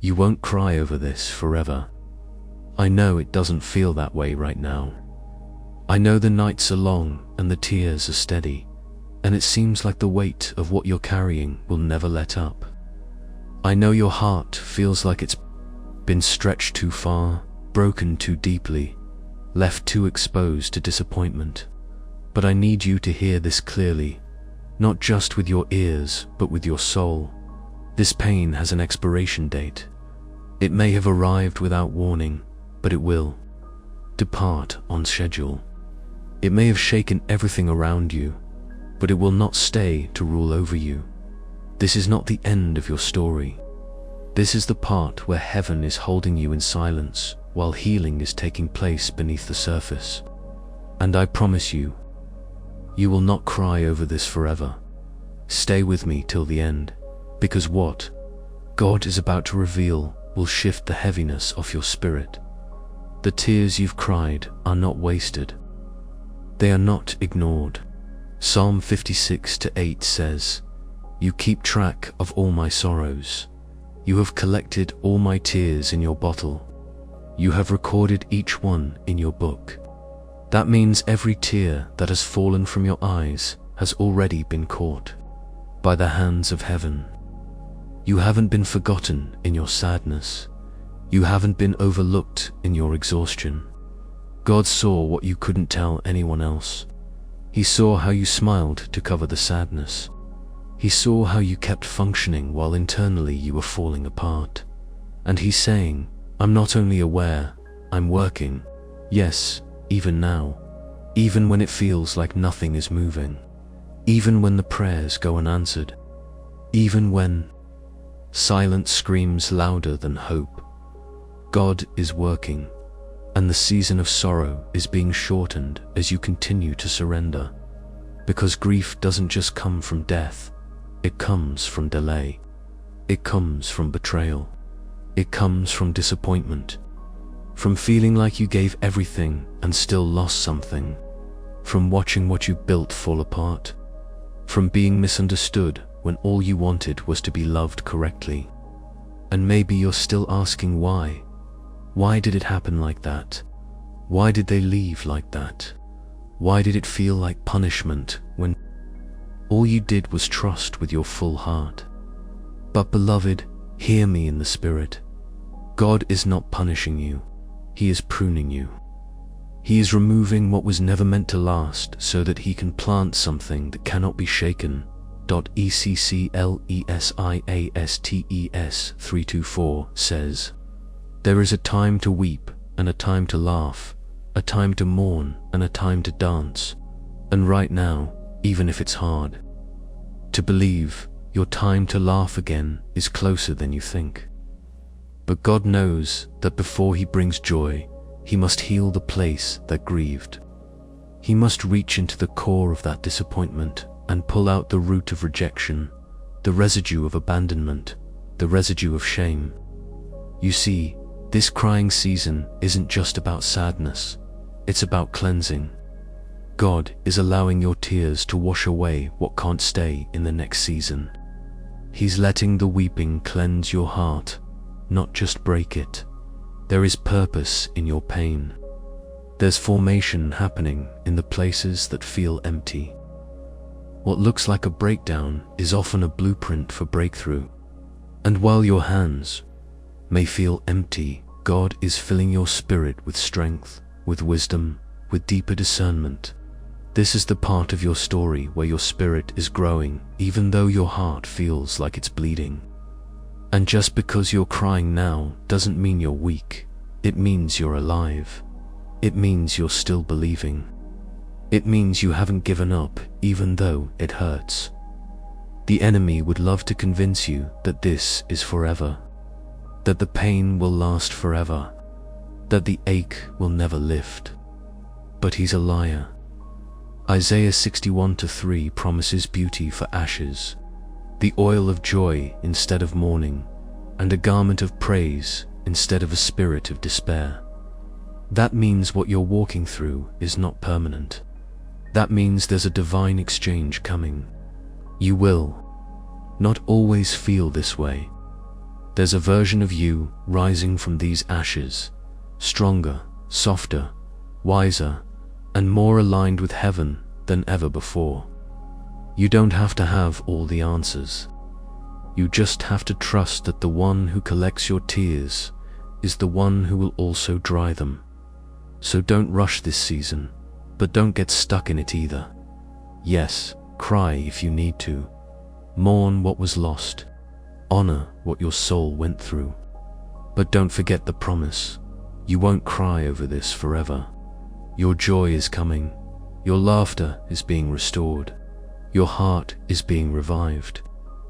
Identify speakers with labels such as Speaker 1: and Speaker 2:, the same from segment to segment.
Speaker 1: You won't cry over this forever. I know it doesn't feel that way right now. I know the nights are long and the tears are steady, and it seems like the weight of what you're carrying will never let up. I know your heart feels like it's been stretched too far, broken too deeply, left too exposed to disappointment. But I need you to hear this clearly, not just with your ears, but with your soul. This pain has an expiration date. It may have arrived without warning, but it will depart on schedule. It may have shaken everything around you, but it will not stay to rule over you. This is not the end of your story. This is the part where heaven is holding you in silence while healing is taking place beneath the surface. And I promise you, you will not cry over this forever. Stay with me till the end, because what God is about to reveal will shift the heaviness off your spirit. The tears you've cried are not wasted. They are not ignored. Psalm 56:8 says, "You keep track of all my sorrows. You have collected all my tears in your bottle. You have recorded each one in your book." That means every tear that has fallen from your eyes has already been caught by the hands of heaven. You haven't been forgotten in your sadness. You haven't been overlooked in your exhaustion. God saw what you couldn't tell anyone else. He saw how you smiled to cover the sadness. He saw how you kept functioning while internally you were falling apart. And he's saying, I'm not only aware, I'm working. Yes, even now. Even when it feels like nothing is moving. Even when the prayers go unanswered. Even when silence screams louder than hope. God is working, and the season of sorrow is being shortened as you continue to surrender. Because grief doesn't just come from death, it comes from delay. It comes from betrayal. It comes from disappointment. From feeling like you gave everything and still lost something. From watching what you built fall apart. From being misunderstood when all you wanted was to be loved correctly. And maybe you're still asking why. Why did it happen like that? Why did they leave like that? Why did it feel like punishment when all you did was trust with your full heart? But beloved, hear me in the spirit. God is not punishing you. He is pruning you. He is removing what was never meant to last so that he can plant something that cannot be shaken. Ecclesiastes 3:24 says, "There is a time to weep and a time to laugh, a time to mourn and a time to dance. And right now, even if it's hard to believe, your time to laugh again is closer than you think." But God knows that before he brings joy, he must heal the place that grieved. He must reach into the core of that disappointment and pull out the root of rejection, the residue of abandonment, the residue of shame. You see, this crying season isn't just about sadness, it's about cleansing. God is allowing your tears to wash away what can't stay in the next season. He's letting the weeping cleanse your heart, not just break it. There is purpose in your pain. There's formation happening in the places that feel empty. What looks like a breakdown is often a blueprint for breakthrough. And while your hands may feel empty, God is filling your spirit with strength, with wisdom, with deeper discernment. This is the part of your story where your spirit is growing, even though your heart feels like it's bleeding. And just because you're crying now doesn't mean you're weak. It means you're alive. It means you're still believing. It means you haven't given up, even though it hurts. The enemy would love to convince you that this is forever, that the pain will last forever, that the ache will never lift. But he's a liar. Isaiah 61:3 promises beauty for ashes, the oil of joy instead of mourning, and a garment of praise instead of a spirit of despair. That means what you're walking through is not permanent. That means there's a divine exchange coming. You will not always feel this way. There's a version of you rising from these ashes, stronger, softer, wiser, and more aligned with heaven than ever before. You don't have to have all the answers. You just have to trust that the one who collects your tears is the one who will also dry them. So don't rush this season, but don't get stuck in it either. Yes, cry if you need to. Mourn what was lost. Honor what your soul went through. But don't forget the promise. You won't cry over this forever. Your joy is coming. Your laughter is being restored. Your heart is being revived.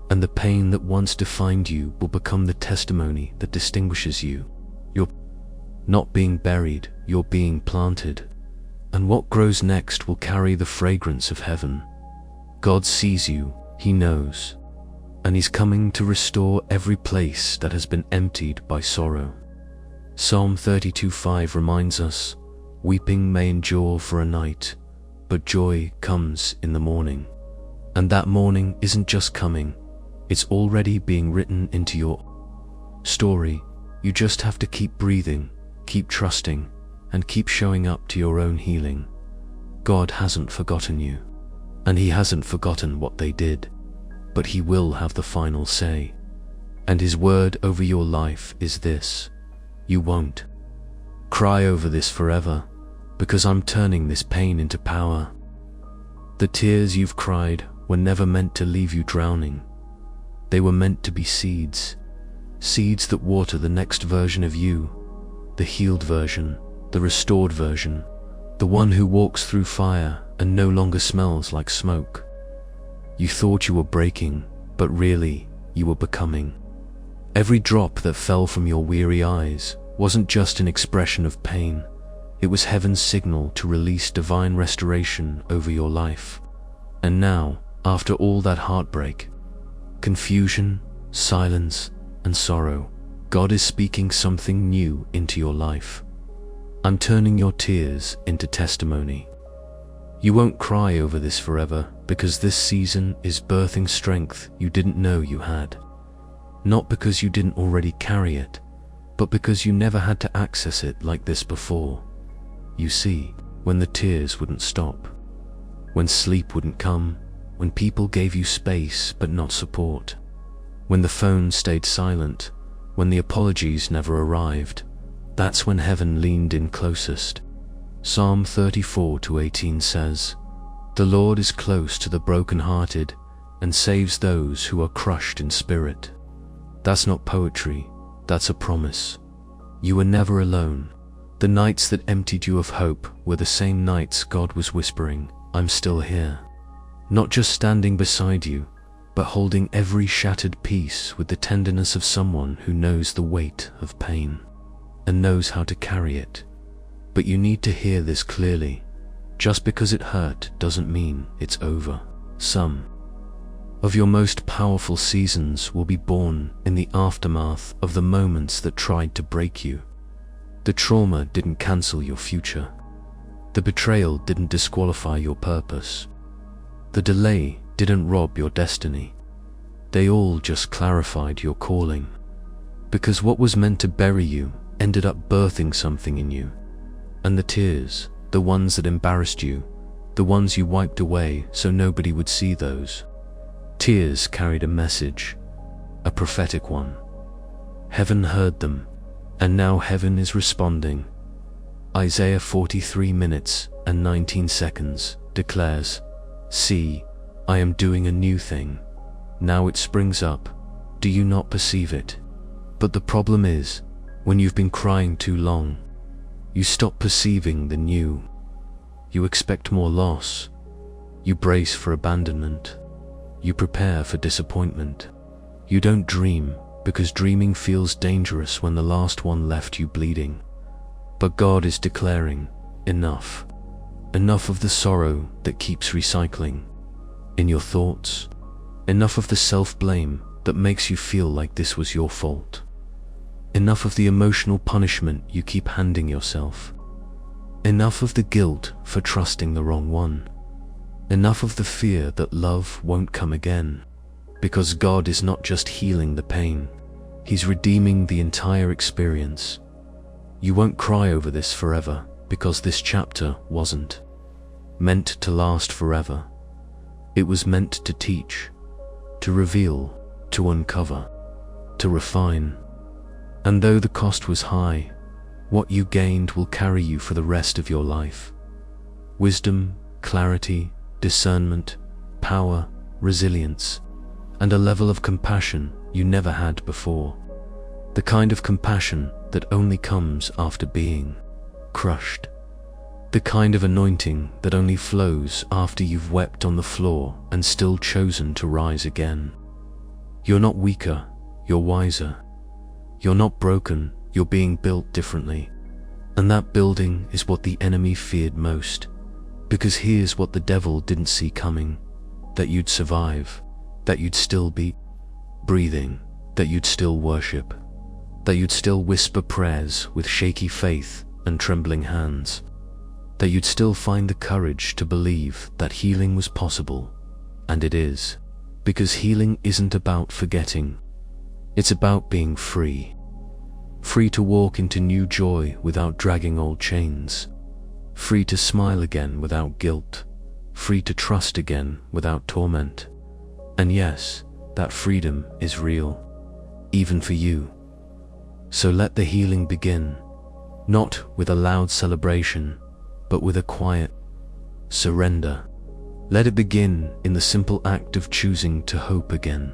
Speaker 1: And the pain that once defined you will become the testimony that distinguishes you. You're not being buried, you're being planted. And what grows next will carry the fragrance of heaven. God sees you, He knows, and He's coming to restore every place that has been emptied by sorrow. Psalm 32:5 reminds us, weeping may endure for a night, but joy comes in the morning. And that morning isn't just coming, it's already being written into your story. You just have to keep breathing, keep trusting, and keep showing up to your own healing. God hasn't forgotten you, and He hasn't forgotten what they did, but He will have the final say. And His word over your life is this: you won't cry over this forever, because I'm turning this pain into power. The tears you've cried were never meant to leave you drowning. They were meant to be seeds. Seeds that water the next version of you, the healed version, the restored version, the one who walks through fire and no longer smells like smoke. You thought you were breaking, but really, you were becoming. Every drop that fell from your weary eyes wasn't just an expression of pain, it was heaven's signal to release divine restoration over your life. And now, after all that heartbreak, confusion, silence, and sorrow, God is speaking something new into your life. I'm turning your tears into testimony. You won't cry over this forever, because this season is birthing strength you didn't know you had. Not because you didn't already carry it, but because you never had to access it like this before. You see, when the tears wouldn't stop, when sleep wouldn't come, when people gave you space but not support, when the phone stayed silent, when the apologies never arrived, that's when heaven leaned in closest. Psalm 34:18 says, "The Lord is close to the brokenhearted and saves those who are crushed in spirit." That's not poetry, that's a promise. You were never alone. The nights that emptied you of hope were the same nights God was whispering, "I'm still here." Not just standing beside you, but holding every shattered piece with the tenderness of someone who knows the weight of pain and knows how to carry it. But you need to hear this clearly. Just because it hurt doesn't mean it's over. Some of your most powerful seasons will be born in the aftermath of the moments that tried to break you. The trauma didn't cancel your future. The betrayal didn't disqualify your purpose. The delay didn't rob your destiny. They all just clarified your calling. Because what was meant to bury you ended up birthing something in you. And the tears, the ones that embarrassed you, the ones you wiped away so nobody would see those tears carried a message, a prophetic one. Heaven heard them, and now heaven is responding. Isaiah 43:19 declares, "See, I am doing a new thing. Now it springs up. Do you not perceive it?" But the problem is, when you've been crying too long, you stop perceiving the new. You expect more loss. You brace for abandonment. You prepare for disappointment. You don't dream, because dreaming feels dangerous when the last one left you bleeding. But God is declaring, enough. Enough of the sorrow that keeps recycling in your thoughts. Enough of the self-blame that makes you feel like this was your fault. Enough of the emotional punishment you keep handing yourself. Enough of the guilt for trusting the wrong one. Enough of the fear that love won't come again. Because God is not just healing the pain, He's redeeming the entire experience. You won't cry over this forever, because this chapter wasn't meant to last forever. It was meant to teach, to reveal, to uncover, to refine. And though the cost was high, what you gained will carry you for the rest of your life. Wisdom, clarity, discernment, power, resilience, and a level of compassion you never had before. The kind of compassion that only comes after being crushed. The kind of anointing that only flows after you've wept on the floor and still chosen to rise again. You're not weaker, you're wiser. You're not broken, you're being built differently. And that building is what the enemy feared most. Because here's what the devil didn't see coming: that you'd survive, that you'd still be breathing, that you'd still worship, that you'd still whisper prayers with shaky faith and trembling hands, that you'd still find the courage to believe that healing was possible. And it is, because healing isn't about forgetting. It's about being free. Free to walk into new joy without dragging old chains. Free to smile again without guilt. Free to trust again without torment. And yes, that freedom is real, even for you. So let the healing begin, not with a loud celebration, but with a quiet surrender. Let it begin in the simple act of choosing to hope again.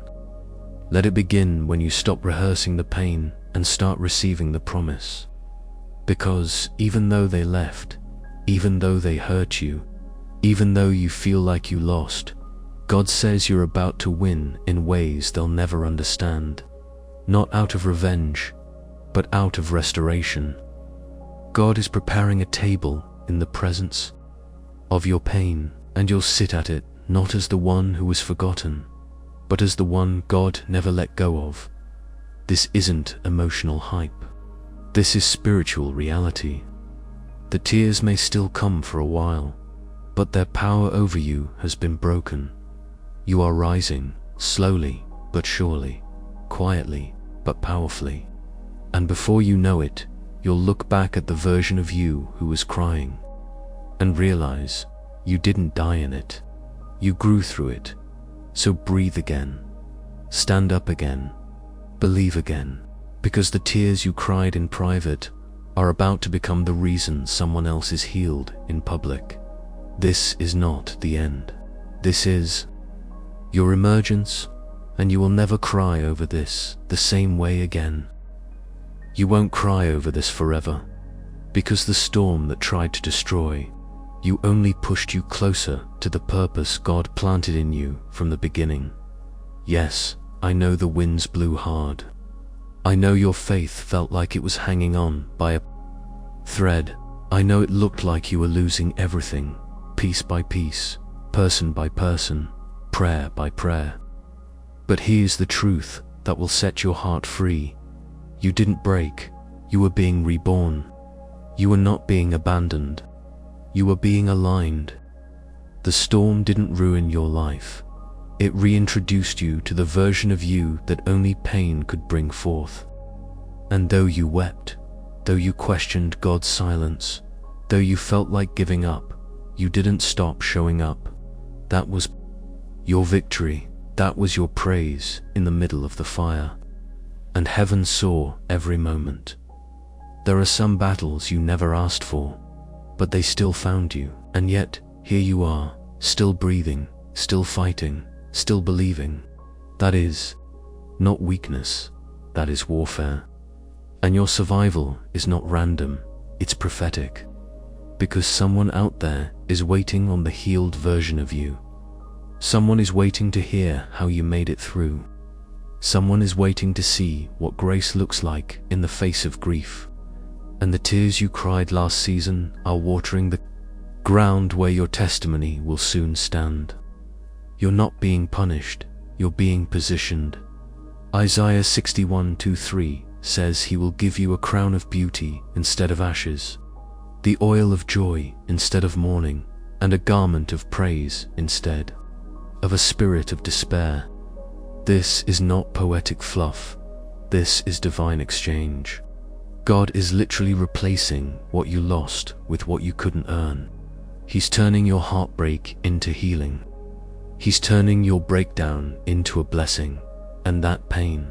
Speaker 1: Let it begin when you stop rehearsing the pain and start receiving the promise. Because even though they left, even though they hurt you, even though you feel like you lost, God says you're about to win in ways they'll never understand. Not out of revenge, but out of restoration. God is preparing a table in the presence of your pain, and you'll sit at it not as the one who was forgotten, but as the one God never let go of. This isn't emotional hype. This is spiritual reality. The tears may still come for a while, but their power over you has been broken. You are rising, slowly but surely, quietly but powerfully. And before you know it, you'll look back at the version of you who was crying and realize you didn't die in it. You grew through it. So breathe again. Stand up again. Believe again. Because the tears you cried in private are about to become the reason someone else is healed in public. This is not the end. This is your emergence, and you will never cry over this the same way again. You won't cry over this forever, because the storm that tried to destroy you only pushed you closer to the purpose God planted in you from the beginning. Yes, I know the winds blew hard. I know your faith felt like it was hanging on by a thread. I know it looked like you were losing everything, piece by piece, person by person, prayer by prayer. But here's the truth that will set your heart free. You didn't break. You were being reborn. You were not being abandoned. You were being aligned. The storm didn't ruin your life. It reintroduced you to the version of you that only pain could bring forth. And though you wept, though you questioned God's silence, though you felt like giving up, you didn't stop showing up. That was your victory. That was your praise in the middle of the fire. And heaven saw every moment. There are some battles you never asked for, but they still found you. And yet, here you are, still breathing, still fighting, still believing. That is not weakness, that is warfare. And your survival is not random, it's prophetic. Because someone out there is waiting on the healed version of you. Someone is waiting to hear how you made it through. Someone is waiting to see what grace looks like in the face of grief. And the tears you cried last season are watering the ground where your testimony will soon stand. You're not being punished, you're being positioned. Isaiah 61:2-3 says he will give you a crown of beauty instead of ashes, the oil of joy instead of mourning, and a garment of praise instead of a spirit of despair. This is not poetic fluff. This is divine exchange. God is literally replacing what you lost with what you couldn't earn. He's turning your heartbreak into healing. He's turning your breakdown into a blessing. And that pain,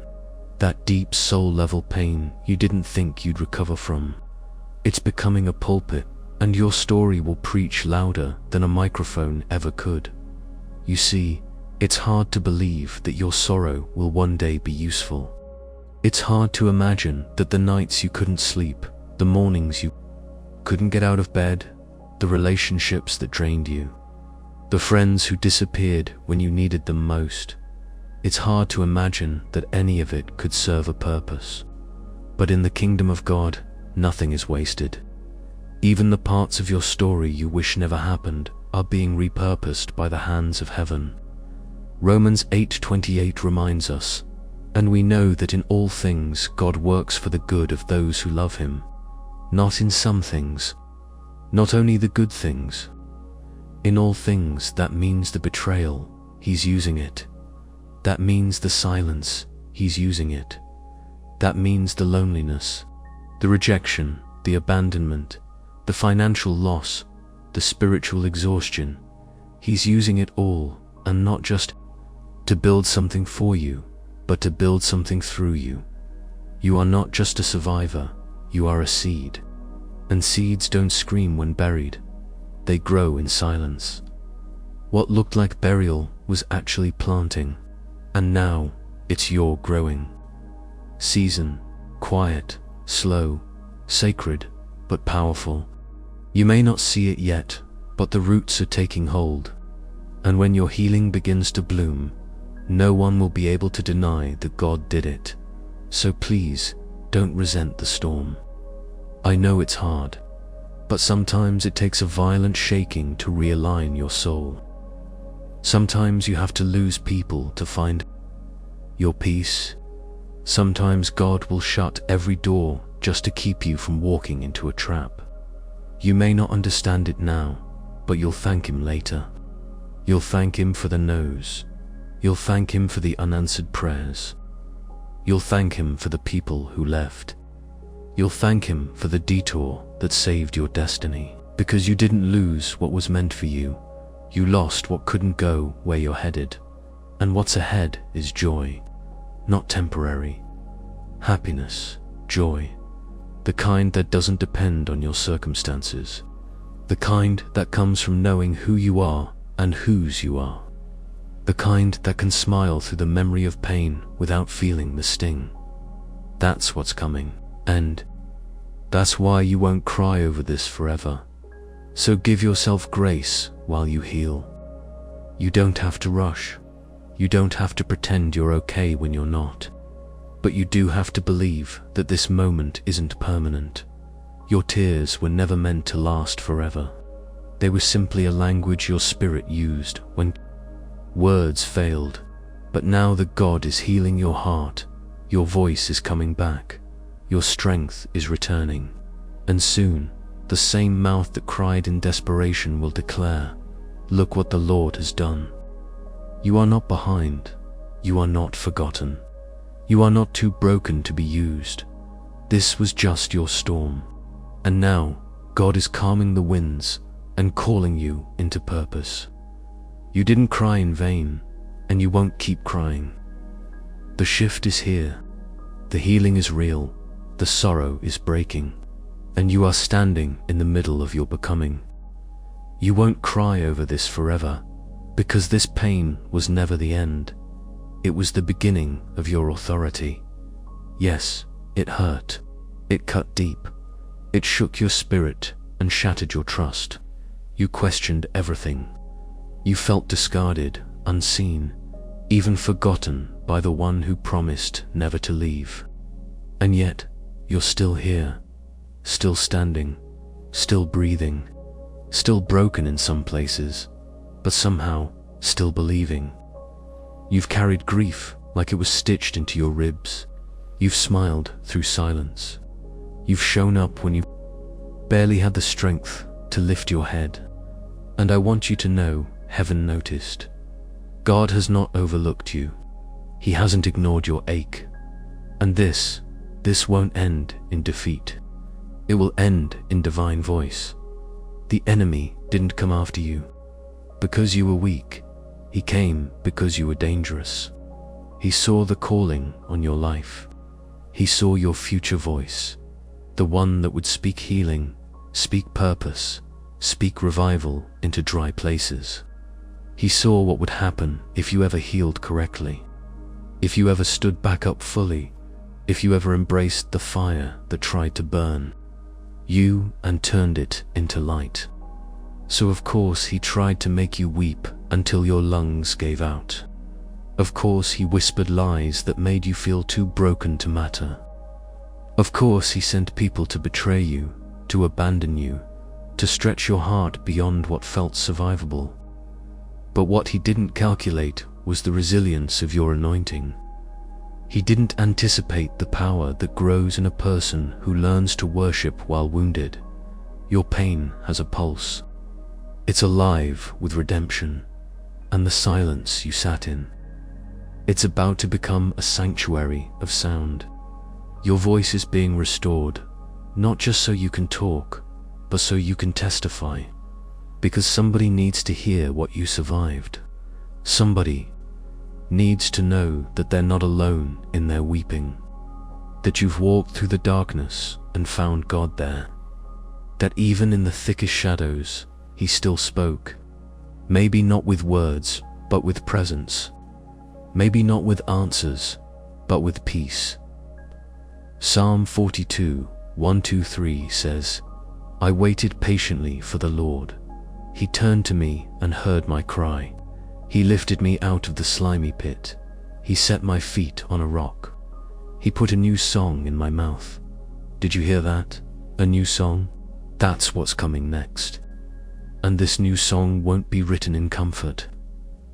Speaker 1: that deep soul-level pain you didn't think you'd recover from, it's becoming a pulpit, and your story will preach louder than a microphone ever could. You see, it's hard to believe that your sorrow will one day be useful. It's hard to imagine that the nights you couldn't sleep, the mornings you couldn't get out of bed, the relationships that drained you, the friends who disappeared when you needed them most. It's hard to imagine that any of it could serve a purpose. But in the kingdom of God, nothing is wasted. Even the parts of your story you wish never happened are being repurposed by the hands of heaven. Romans 8:28 reminds us, "And we know that in all things God works for the good of those who love Him." Not in some things, not only the good things. In all things, that means the betrayal, He's using it. That means the silence, He's using it. That means the loneliness, the rejection, the abandonment, the financial loss, the spiritual exhaustion. He's using it all, and not just to build something for you, but to build something through you. You are not just a survivor, you are a seed. And seeds don't scream when buried. They grow in silence. What looked like burial was actually planting, and now it's your growing. Season, quiet, slow, sacred, but powerful. You may not see it yet, but the roots are taking hold. And when your healing begins to bloom, no one will be able to deny that God did it. So please, don't resent the storm. I know it's hard, but sometimes it takes a violent shaking to realign your soul. Sometimes you have to lose people to find your peace. Sometimes God will shut every door just to keep you from walking into a trap. You may not understand it now, but you'll thank Him later. You'll thank Him for the no's. You'll thank Him for the unanswered prayers. You'll thank Him for the people who left. You'll thank Him for the detour that saved your destiny. Because you didn't lose what was meant for you. You lost what couldn't go where you're headed. And what's ahead is joy. Not temporary. Happiness, joy. The kind that doesn't depend on your circumstances. The kind that comes from knowing who you are and whose you are. The kind that can smile through the memory of pain without feeling the sting. That's what's coming. And that's why you won't cry over this forever. So give yourself grace while you heal. You don't have to rush. You don't have to pretend you're okay when you're not. But you do have to believe that this moment isn't permanent. Your tears were never meant to last forever. They were simply a language your spirit used when words failed. But now that God is healing your heart, your voice is coming back. Your strength is returning. And soon, the same mouth that cried in desperation will declare, "Look what the Lord has done." You are not behind. You are not forgotten. You are not too broken to be used. This was just your storm. And now, God is calming the winds and calling you into purpose. You didn't cry in vain, and you won't keep crying. The shift is here. The healing is real. The sorrow is breaking. And you are standing in the middle of your becoming. You won't cry over this forever, because this pain was never the end. It was the beginning of your authority. Yes, it hurt. It cut deep. It shook your spirit and shattered your trust. You questioned everything. You felt discarded, unseen, even forgotten by the one who promised never to leave. And yet, you're still here, still standing, still breathing, still broken in some places, but somehow still believing. You've carried grief like it was stitched into your ribs. You've smiled through silence. You've shown up when you barely had the strength to lift your head. And I want you to know, heaven noticed. God has not overlooked you. He hasn't ignored your ache. And this won't end in defeat. It will end in divine voice. The enemy didn't come after you because you were weak. He came because you were dangerous. He saw the calling on your life. He saw your future voice, the one that would speak healing, speak purpose, speak revival into dry places. He saw what would happen if you ever healed correctly, if you ever stood back up fully, if you ever embraced the fire that tried to burn you and turned it into light. So of course he tried to make you weep until your lungs gave out. Of course he whispered lies that made you feel too broken to matter. Of course he sent people to betray you, to abandon you, to stretch your heart beyond what felt survivable. But what he didn't calculate was the resilience of your anointing. He didn't anticipate the power that grows in a person who learns to worship while wounded. Your pain has a pulse. It's alive with redemption and the silence you sat in. It's about to become a sanctuary of sound. Your voice is being restored, not just so you can talk, but so you can testify. Because somebody needs to hear what you survived. Somebody needs to know that they're not alone in their weeping, that you've walked through the darkness and found God there, that even in the thickest shadows, He still spoke, maybe not with words, but with presence, maybe not with answers, but with peace. Psalm 42, 1-3 says, I waited patiently for the Lord. He turned to me and heard my cry. He lifted me out of the slimy pit. He set my feet on a rock. He put a new song in my mouth. Did you hear that? A new song? That's what's coming next. And this new song won't be written in comfort.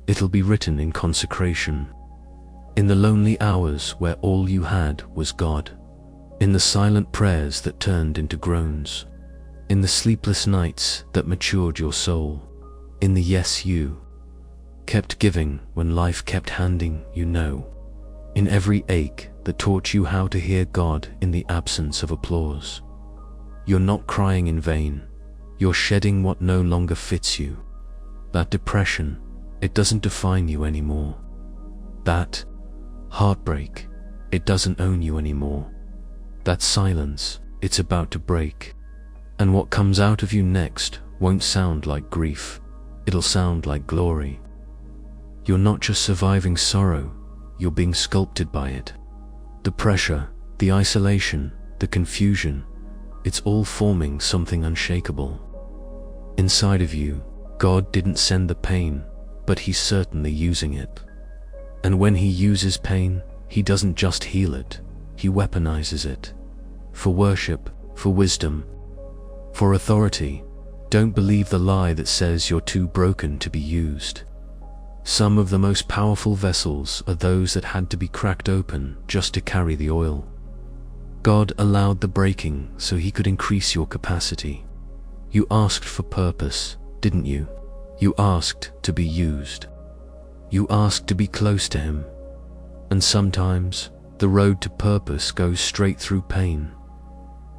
Speaker 1: It'll be written in consecration. In the lonely hours where all you had was God. In the silent prayers that turned into groans. In the sleepless nights that matured your soul. In the yes you kept giving when life kept handing you no. In every ache that taught you how to hear God in the absence of applause. You're not crying in vain. You're shedding what no longer fits you. That depression, it doesn't define you anymore. That heartbreak, it doesn't own you anymore. That silence, it's about to break. And what comes out of you next won't sound like grief. It'll sound like glory. You're not just surviving sorrow, you're being sculpted by it. The pressure, the isolation, the confusion, it's all forming something unshakable. Inside of you, God didn't send the pain, but He's certainly using it. And when He uses pain, He doesn't just heal it, He weaponizes it. For worship, for wisdom, for authority. Don't believe the lie that says you're too broken to be used. Some of the most powerful vessels are those that had to be cracked open just to carry the oil. God allowed the breaking so He could increase your capacity. You asked for purpose, didn't you? You asked to be used. You asked to be close to Him. And sometimes the road to purpose goes straight through pain.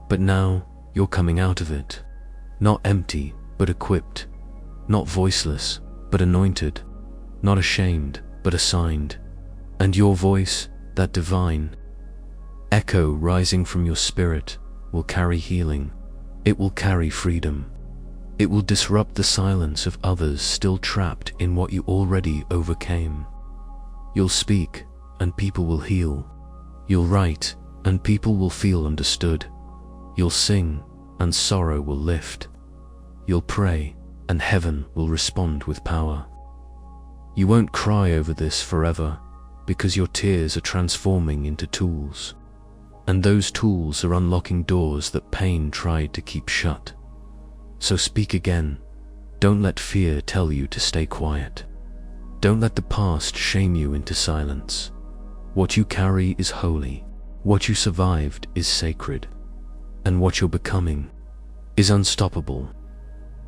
Speaker 1: But now you're coming out of it. Not empty, but equipped. Not voiceless, but anointed. Not ashamed, but assigned. And your voice, that divine echo rising from your spirit, will carry healing. It will carry freedom. It will disrupt the silence of others still trapped in what you already overcame. You'll speak, and people will heal. You'll write, and people will feel understood. You'll sing, and sorrow will lift. You'll pray, and heaven will respond with power. You won't cry over this forever, because your tears are transforming into tools. And those tools are unlocking doors that pain tried to keep shut. So speak again. Don't let fear tell you to stay quiet. Don't let the past shame you into silence. What you carry is holy. What you survived is sacred. And what you're becoming is unstoppable.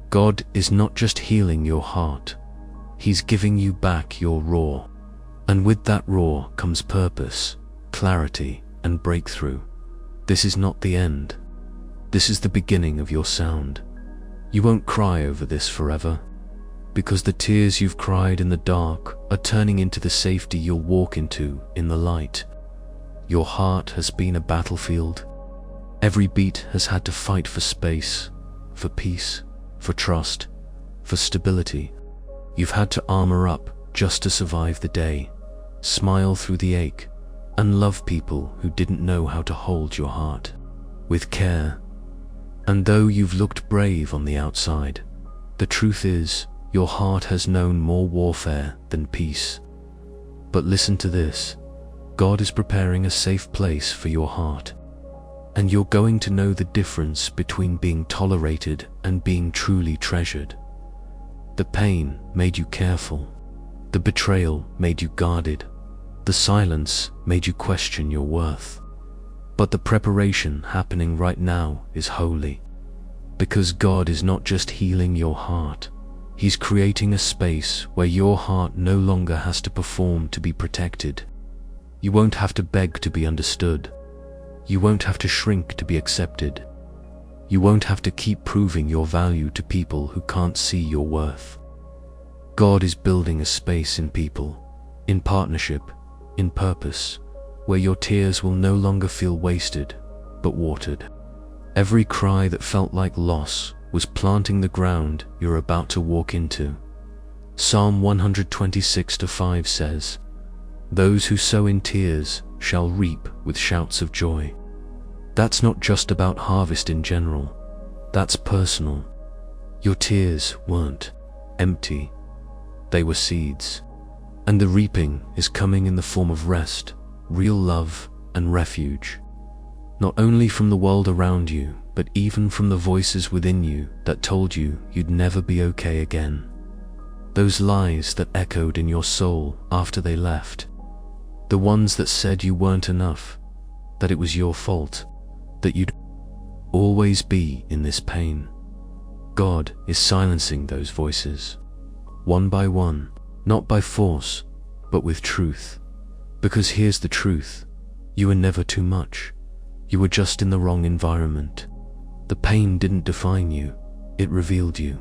Speaker 1: God is not just healing your heart. He's giving you back your roar. And with that roar comes purpose, clarity, and breakthrough. This is not the end. This is the beginning of your sound. You won't cry over this forever, because the tears you've cried in the dark are turning into the safety you'll walk into in the light. Your heart has been a battlefield. Every beat has had to fight for space, for peace, for trust, for stability. You've had to armor up just to survive the day, smile through the ache, and love people who didn't know how to hold your heart with care. And though you've looked brave on the outside, the truth is your heart has known more warfare than peace. But listen to this. God is preparing a safe place for your heart, and you're going to know the difference between being tolerated and being truly treasured. The pain made you careful. The betrayal made you guarded. The silence made you question your worth. But the preparation happening right now is holy, because God is not just healing your heart. He's creating a space where your heart no longer has to perform to be protected. You won't have to beg to be understood. You won't have to shrink to be accepted. You won't have to keep proving your value to people who can't see your worth. God is building a space in people, in partnership, in purpose, where your tears will no longer feel wasted, but watered. Every cry that felt like loss was planting the ground you're about to walk into. Psalm 126:5 says, "Those who sow in tears shall reap with shouts of joy." That's not just about harvest in general. That's personal. Your tears weren't empty. They were seeds. And the reaping is coming in the form of rest, real love, and refuge. Not only from the world around you, but even from the voices within you that told you you'd never be okay again. Those lies that echoed in your soul after they left. The ones that said you weren't enough, that it was your fault, that you'd always be in this pain. God is silencing those voices, one by one, not by force, but with truth. Because here's the truth: you were never too much. You were just in the wrong environment. The pain didn't define you, it revealed you.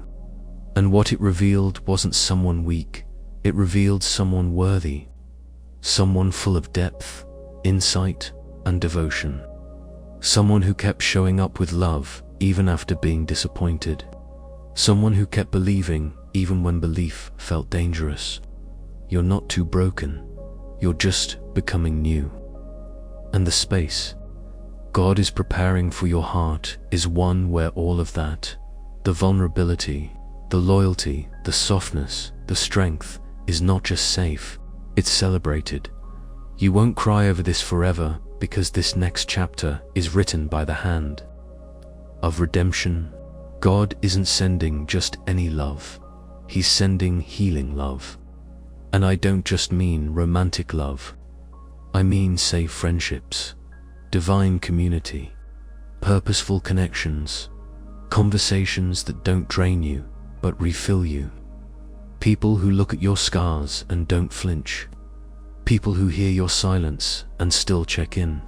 Speaker 1: And what it revealed wasn't someone weak, it revealed someone worthy, someone full of depth, insight, and devotion. Someone who kept showing up with love even after being disappointed. Someone who kept believing even when belief felt dangerous. You're not too broken, you're just becoming new. And the space God is preparing for your heart is one where all of that, the vulnerability, the loyalty, the softness, the strength, is not just safe, it's celebrated. You won't cry over this forever, because this next chapter is written by the hand of redemption. God isn't sending just any love. He's sending healing love. And I don't just mean romantic love. I mean safe friendships, divine community, purposeful connections, conversations that don't drain you, but refill you. People who look at your scars and don't flinch. People who hear your silence and still check in.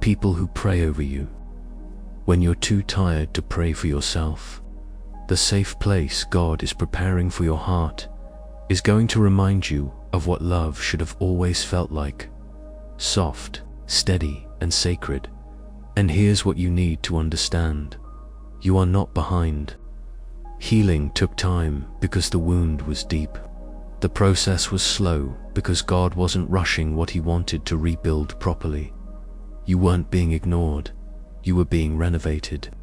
Speaker 1: People who pray over you when you're too tired to pray for yourself. The safe place God is preparing for your heart is going to remind you of what love should have always felt like: soft, steady, and sacred. And here's what you need to understand: you are not behind. Healing took time because the wound was deep. The process was slow because God wasn't rushing what He wanted to rebuild properly. You weren't being ignored, you were being renovated.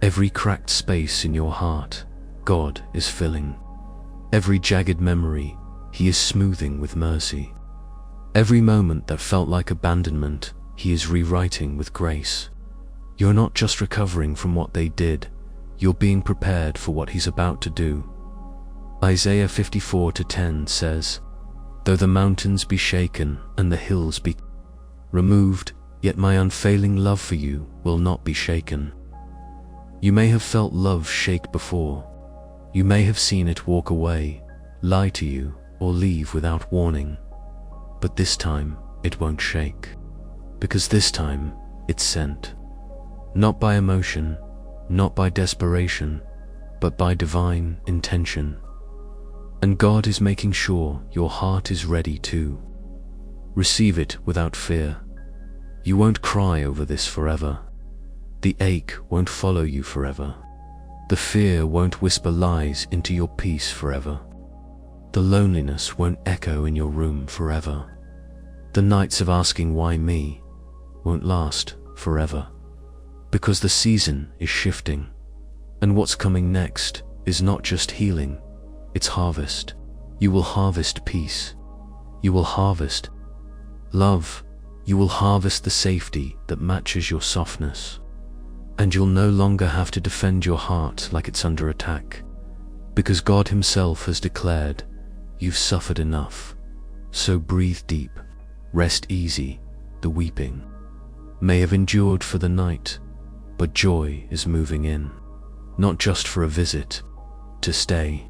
Speaker 1: Every cracked space in your heart, God is filling. Every jagged memory, He is smoothing with mercy. Every moment that felt like abandonment, He is rewriting with grace. You're not just recovering from what they did, you're being prepared for what He's about to do. Isaiah 54:10 says, "Though the mountains be shaken and the hills be removed, yet my unfailing love for you will not be shaken." You may have felt love shake before. You may have seen it walk away, lie to you, or leave without warning. But this time, it won't shake. because this time it's sent. Not by emotion, not by desperation, but by divine intention. And God is making sure your heart is ready too. Receive it without fear. You won't cry over this forever. The ache won't follow you forever. The fear won't whisper lies into your peace forever. The loneliness won't echo in your room forever. The nights of asking why me won't last forever. Because the season is shifting, and what's coming next is not just healing, it's harvest. You will harvest peace. You will harvest love. You will harvest the safety that matches your softness. And you'll no longer have to defend your heart like it's under attack, because God Himself has declared, you've suffered enough. So breathe deep, rest easy. The weeping may have endured for the night, but joy is moving in, not just for a visit, to stay.